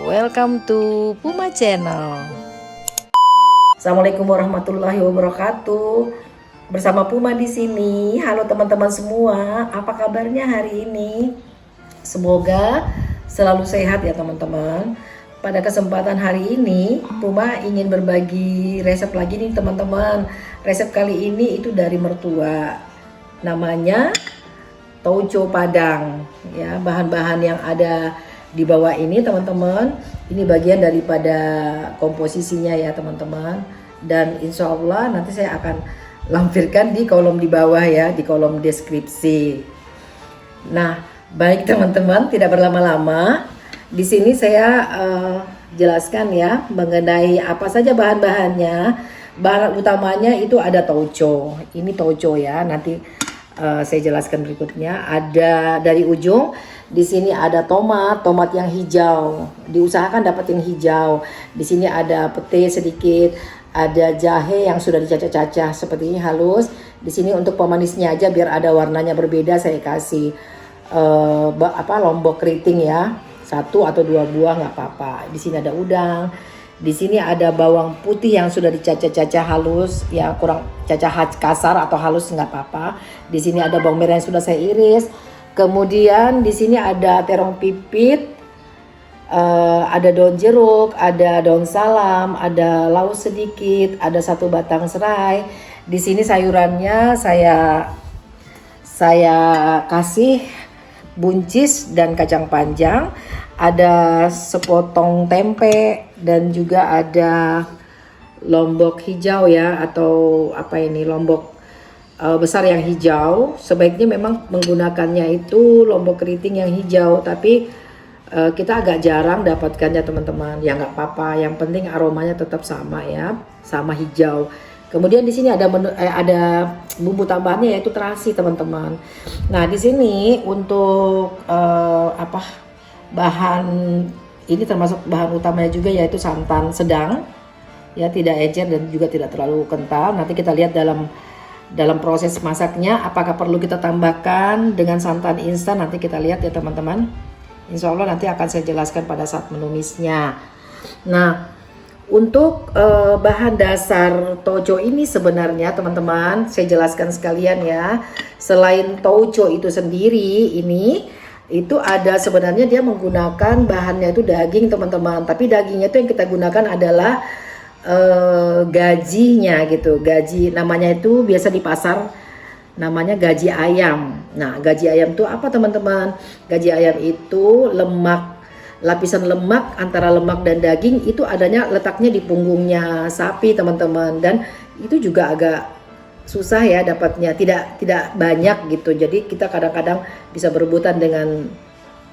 Welcome to Puma Channel. Assalamualaikum warahmatullahi wabarakatuh. Bersama Puma di sini. Halo teman-teman semua, apa kabarnya hari ini? Semoga selalu sehat ya teman-teman. Pada kesempatan hari ini, Puma ingin berbagi resep lagi nih teman-teman. Resep kali ini itu dari mertua. Namanya tauco Padang. Ya, bahan-bahan yang ada di bawah ini teman-teman, ini bagian daripada komposisinya ya teman-teman. Dan insya Allah nanti saya akan lampirkan di kolom di bawah ya, di kolom deskripsi. Nah, baik teman-teman, tidak berlama-lama. Di sini saya jelaskan ya mengenai apa saja bahan-bahannya. Bahan utamanya itu ada tauco. Ini tauco ya, nanti saya jelaskan berikutnya. Ada dari ujung. Di sini ada tomat yang hijau. Diusahakan dapat yang hijau. Di sini ada pete sedikit, ada jahe yang sudah dicacah-cacah seperti ini halus. Di sini untuk pemanisnya aja biar ada warnanya berbeda saya kasih lombok keriting ya. 1 atau 2 buah nggak apa-apa. Di sini ada udang. Di sini ada bawang putih yang sudah dicacah-cacah halus, ya kurang cacah kasar atau halus nggak apa-apa. Di sini ada bawang merah yang sudah saya iris. Kemudian di sini ada terong pipit, ada daun jeruk, ada daun salam, ada laos sedikit, ada 1 batang serai. Di sini sayurannya saya kasih buncis dan kacang panjang. Ada sepotong tempe dan juga ada lombok hijau ya, atau apa ini, lombok besar yang hijau. Sebaiknya memang menggunakannya itu lombok keriting yang hijau, tapi kita agak jarang dapatkannya teman-teman. Ya nggak apa-apa, yang penting aromanya tetap sama ya, sama hijau. Kemudian di sini ada bumbu tambahannya yaitu terasi teman-teman. Nah di sini untuk bahan ini termasuk bahan utamanya juga yaitu santan sedang ya, tidak encer dan juga tidak terlalu kental. Nanti kita lihat dalam proses masaknya apakah perlu kita tambahkan dengan santan instan, nanti kita lihat ya teman-teman. Insya Allah nanti akan saya jelaskan pada saat menumisnya. Nah untuk bahan dasar tauco ini sebenarnya teman-teman saya jelaskan sekalian ya. Selain tauco itu sendiri ini itu ada sebenarnya dia menggunakan bahannya itu daging teman-teman, tapi dagingnya itu yang kita gunakan adalah gajinya gitu. Gaji namanya itu biasa di pasar namanya gaji ayam. Nah gaji ayam itu apa teman-teman? Gaji ayam itu lemak, lapisan lemak antara lemak dan daging itu adanya letaknya di punggungnya sapi teman-teman, dan itu juga agak susah ya dapatnya, tidak banyak gitu. Jadi kita kadang-kadang bisa berebutan dengan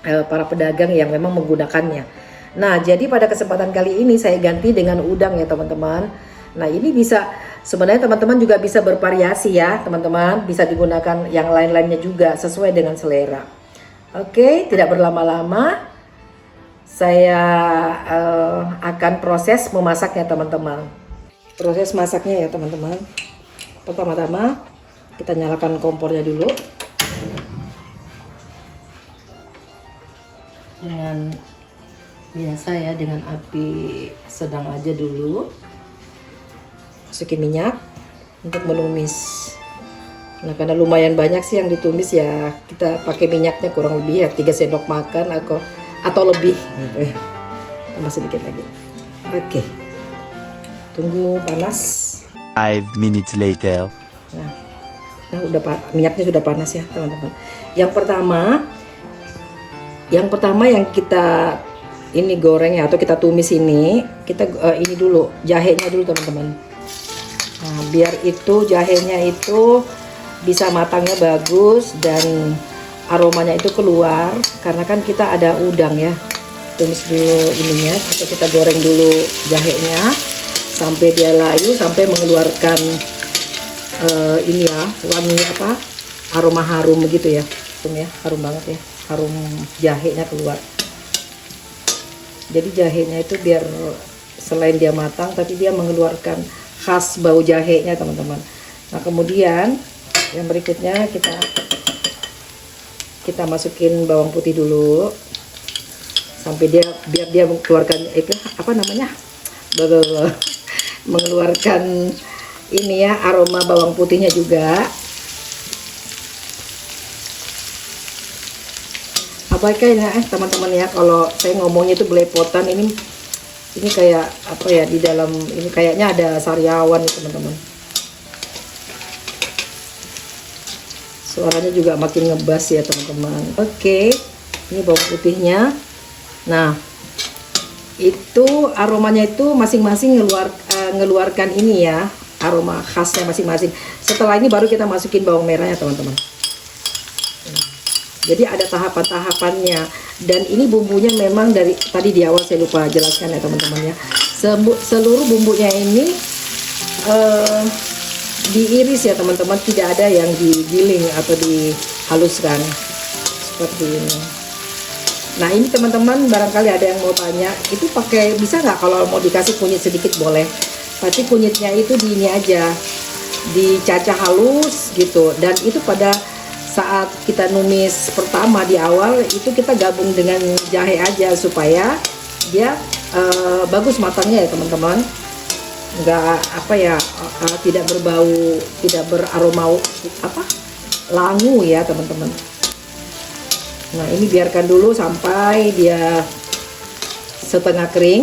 para pedagang yang memang menggunakannya. Nah jadi pada kesempatan kali ini saya ganti dengan udang ya teman-teman. Nah ini bisa sebenarnya teman-teman juga bisa bervariasi ya teman-teman, bisa digunakan yang lain-lainnya juga sesuai dengan selera. Oke, tidak berlama-lama saya akan proses memasaknya teman-teman. Proses masaknya ya teman-teman. Pertama-tama kita nyalakan kompornya dulu dengan biasa ya, dengan api sedang aja dulu. Masukin minyak untuk menumis. Nah karena lumayan banyak sih yang ditumis ya, kita pakai minyaknya kurang lebih ya 3 sendok makan atau lebih gitu ya. Tambah sedikit lagi. Oke, tunggu panas. 5 minutes later. Nah minyaknya sudah panas ya teman-teman. Yang pertama yang kita ini goreng ya, atau kita tumis ini, kita ini dulu jahenya dulu teman-teman. Nah biar itu jahenya itu bisa matangnya bagus dan aromanya itu keluar, karena kan kita ada udang ya. Tumis dulu ininya, kita goreng dulu jahenya sampai dia layu, sampai mengeluarkan ini ya, wangi aroma harum begitu ya. Ya, harum banget ya, harum jahenya keluar. Jadi jahenya itu biar selain dia matang tapi dia mengeluarkan khas bau jahenya teman-teman. Nah kemudian yang berikutnya kita masukin bawang putih dulu. sampai dia biar dia mengeluarkan itu apa namanya, mengeluarkan ini ya aroma bawang putihnya juga. Abaikan ya teman-teman ya, kalau saya ngomongnya itu belepotan, ini kayak apa ya, di dalam ini kayaknya ada sariawan nih teman-teman. Suaranya juga makin ngebas ya teman-teman. Oke, ini bawang putihnya. Nah, itu aromanya itu masing-masing ngeluarkan ini ya, aroma khasnya masing-masing. Setelah ini baru kita masukin bawang merahnya teman-teman. Jadi ada tahapan-tahapannya, dan ini bumbunya memang dari tadi di awal saya lupa jelaskan ya teman-teman ya. Seluruh bumbunya ini diiris ya teman-teman, tidak ada yang digiling atau dihaluskan seperti ini. Nah ini teman-teman, barangkali ada yang mau tanya, itu pakai bisa nggak kalau mau dikasih kunyit sedikit? Boleh, tapi kunyitnya itu di ini aja, dicacah halus gitu. Dan itu pada saat kita numis pertama di awal itu kita gabung dengan jahe aja supaya dia bagus matangnya ya teman-teman, nggak apa ya, tidak berbau, tidak beraroma apa langu ya teman-teman. Nah ini biarkan dulu sampai dia setengah kering,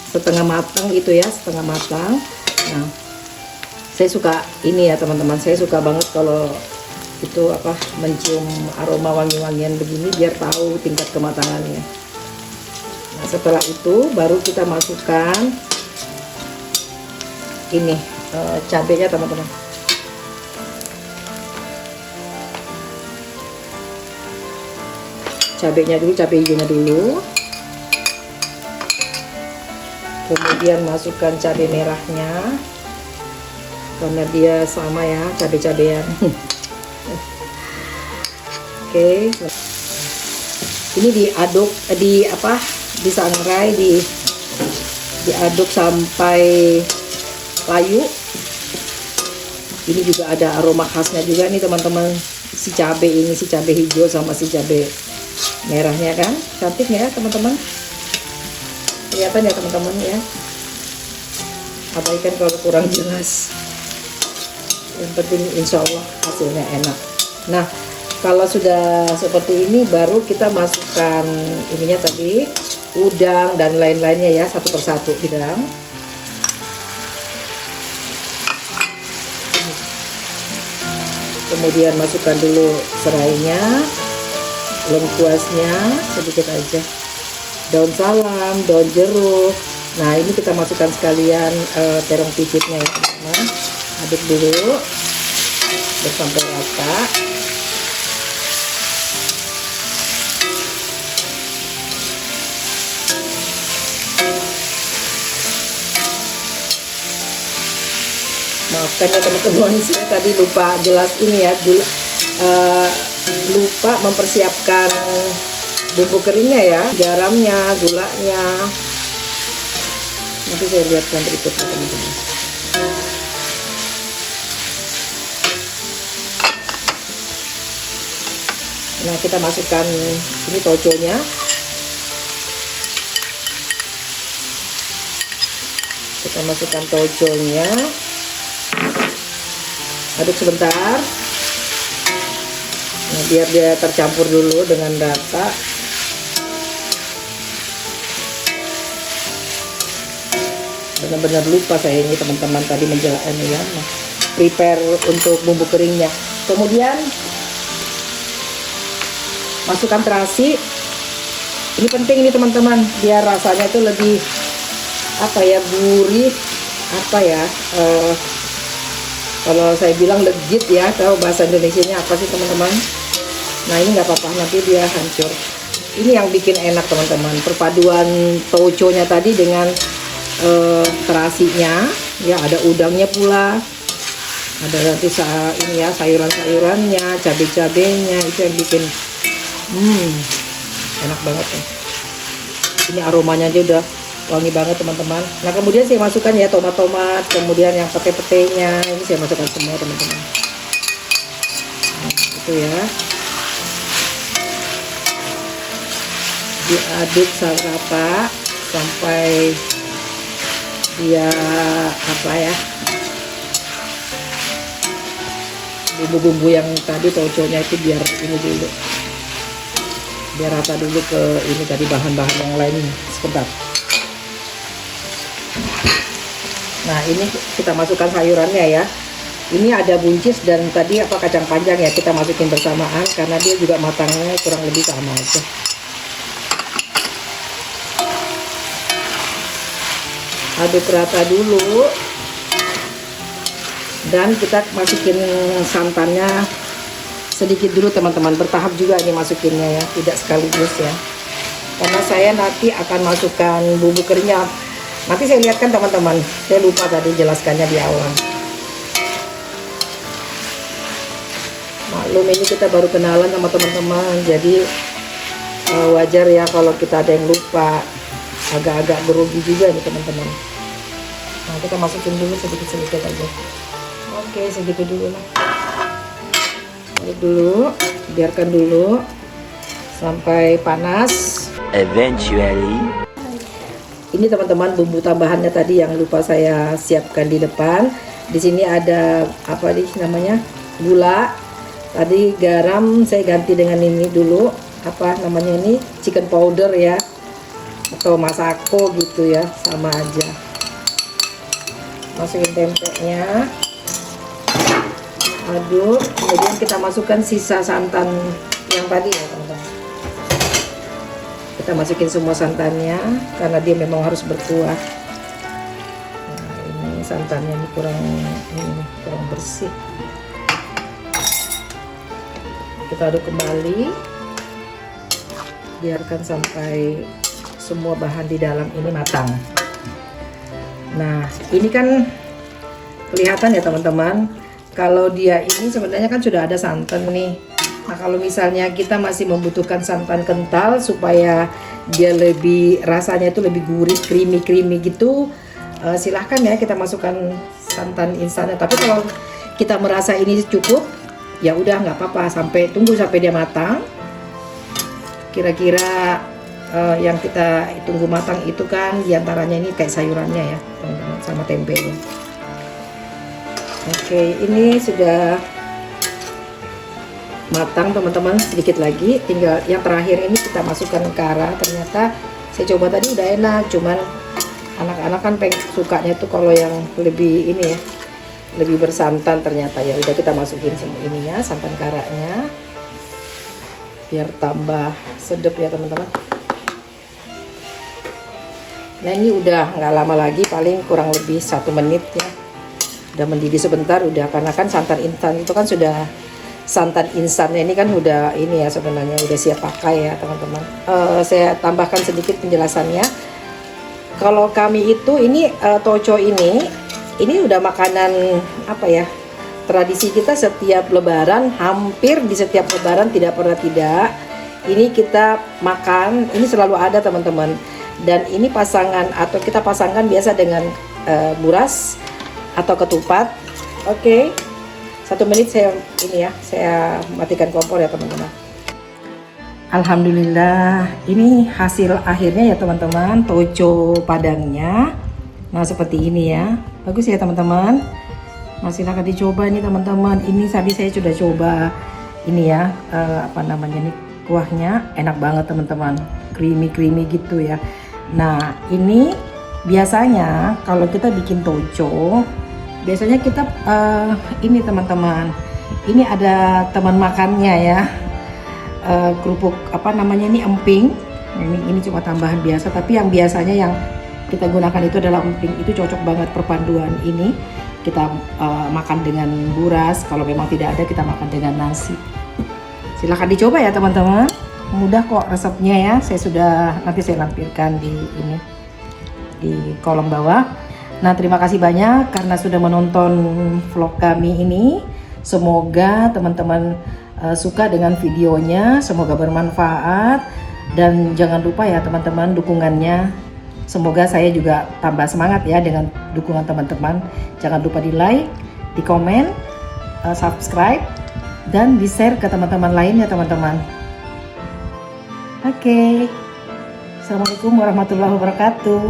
setengah matang gitu ya, setengah matang. Nah saya suka ini ya teman-teman, saya suka banget kalau itu apa, mencium aroma wangi-wangian begini biar tahu tingkat kematangannya. Nah setelah itu baru kita masukkan ini cabenya teman-teman. Cabenya dulu, cabai hijaunya dulu, kemudian masukkan cabai merahnya karena dia sama ya cabai-cabean. Oke, ini diaduk, disangrai, diaduk sampai layu. Ini juga ada aroma khasnya juga nih teman-teman, si cabai ini, si cabai hijau sama si cabai merahnya kan, cantik ya teman-teman, kelihatan ya teman-teman ya. Abaikan kalau kurang jelas, yang penting insya Allah hasilnya enak. Nah kalau sudah seperti ini baru kita masukkan ininya tadi, udang dan lain-lainnya ya, satu persatu di dalam. Kemudian masukkan dulu serainya, lengkuasnya sedikit aja, daun salam, daun jeruk. Nah ini kita masukkan sekalian terong pipitnya ya teman-teman. Aduk dulu sampai rata. Maafkan ya teman-teman, saya tadi lupa jelas ini ya, lupa mempersiapkan bumbu keringnya ya, garamnya, gulanya. Nanti saya lihatkan berikutnya teman-teman. Nah kita masukkan ini toconya. Kita masukkan toconya. Aduk sebentar, nah, biar dia tercampur dulu dengan rata. Benar-benar lupa saya ini teman-teman tadi menjelaskan ya, nah, prepare untuk bumbu keringnya. Kemudian masukkan terasi. Ini penting ini teman-teman, biar rasanya itu lebih apa ya, gurih, apa ya, kalau saya bilang legit ya, tahu bahasa Indonesianya apa sih teman-teman. Nah ini nggak apa-apa, nanti dia hancur. Ini yang bikin enak teman-teman, perpaduan tauconya tadi dengan terasinya ya, ada udangnya pula, ada nanti ini ya, sayuran-sayurannya, cabai-cabainya, itu yang bikin enak banget ya. Ini aromanya aja udah wangi banget teman-teman. Nah kemudian saya masukkan ya tomat-tomat, kemudian yang pete-petenya ini saya masukkan semua teman-teman. Nah, itu ya. diaduk rata sampai dia bumbu-bumbu yang tadi toconya itu biar ini dulu, biar rata dulu ke ini tadi bahan-bahan yang lain sebentar. Nah ini kita masukkan sayurannya ya. Ini ada buncis dan tadi kacang panjang ya, kita masukin bersamaan karena dia juga matangnya kurang lebih sama aja. Aduk rata dulu dan kita masukin santannya sedikit dulu teman-teman, bertahap juga ini masukinnya ya, tidak sekaligus ya, karena saya nanti akan masukkan bumbu keringnya. Nanti saya lihatkan teman-teman, saya lupa tadi jelaskannya di awal. Maklum ini kita baru kenalan sama teman-teman, jadi wajar ya kalau kita ada yang lupa, agak-agak grogi juga nih teman-teman. Nah kita masukin dulu sedikit-sedikit aja. Oke, segitu dulu lah. Aduk dulu, biarkan dulu sampai panas. Eventually. Ini teman-teman bumbu tambahannya tadi yang lupa saya siapkan di depan. Di sini ada apa nih namanya, gula. Tadi garam saya ganti dengan ini dulu, apa namanya ini, chicken powder ya, atau masako gitu ya, sama aja. Masukin tempenya, aduk, kemudian kita masukkan sisa santan yang tadi ya teman-teman. Kita masukin semua santannya karena dia memang harus berkuah. Nah, ini santannya ini kurang bersih. Kita aduk kembali, biarkan sampai semua bahan di dalam ini matang. Nah ini kan kelihatan ya teman-teman, kalau dia ini sebenarnya kan sudah ada santan nih. Nah kalau misalnya kita masih membutuhkan santan kental supaya dia lebih, rasanya itu lebih gurih, creamy gitu, silahkan ya kita masukkan santan instannya. Tapi kalau kita merasa ini cukup, ya udah nggak apa-apa, tunggu sampai dia matang. Kira-kira yang kita tunggu matang itu kan diantaranya ini kayak sayurannya ya teman-teman, sama tempe ya. Oke, ini sudah matang teman-teman, sedikit lagi, tinggal yang terakhir ini kita masukkan kara. Ternyata saya coba tadi udah enak, cuman anak-anak kan sukanya tuh kalau yang lebih ini ya, lebih bersantan. Ternyata ya udah kita masukin semua ininya, santan karanya, biar tambah sedap ya teman-teman. Nah ini udah nggak lama lagi, paling kurang lebih 1 menit ya, udah mendidih sebentar udah, karena kan santan instan itu kan sudah, santan instannya ini kan udah ini ya sebenarnya udah siap pakai ya teman-teman. Saya tambahkan sedikit penjelasannya. Kalau kami itu ini toco ini udah makanan apa ya, tradisi kita setiap lebaran, hampir di setiap lebaran tidak pernah tidak, ini kita makan, ini selalu ada teman-teman. Dan ini pasangan atau kita pasangkan biasa dengan buras atau ketupat. Oke. 1 menit saya matikan kompor ya teman-teman. Alhamdulillah, ini hasil akhirnya ya teman-teman, toco padangnya. Nah seperti ini ya, bagus ya teman-teman. Nah silahkan dicoba ini teman-teman. Ini tadi saya sudah coba ini ya, apa namanya nih, kuahnya enak banget teman-teman, creamy gitu ya. Nah ini biasanya kalau kita bikin toco, biasanya kita ini teman-teman, ini ada teman makannya ya, kerupuk apa namanya ini, emping. Ini cuma tambahan biasa, tapi yang biasanya yang kita gunakan itu adalah emping. Itu cocok banget perpaduan ini, kita makan dengan buras. Kalau memang tidak ada, kita makan dengan nasi. Silahkan dicoba ya teman-teman, mudah kok resepnya ya. Nanti saya lampirkan di kolom bawah. Nah terima kasih banyak karena sudah menonton vlog kami ini. Semoga teman-teman suka dengan videonya, semoga bermanfaat, dan jangan lupa ya teman-teman dukungannya. Semoga saya juga tambah semangat ya dengan dukungan teman-teman. Jangan lupa di like, di komen, subscribe, dan di share ke teman-teman lain ya teman-teman. Oke. Assalamualaikum warahmatullahi wabarakatuh.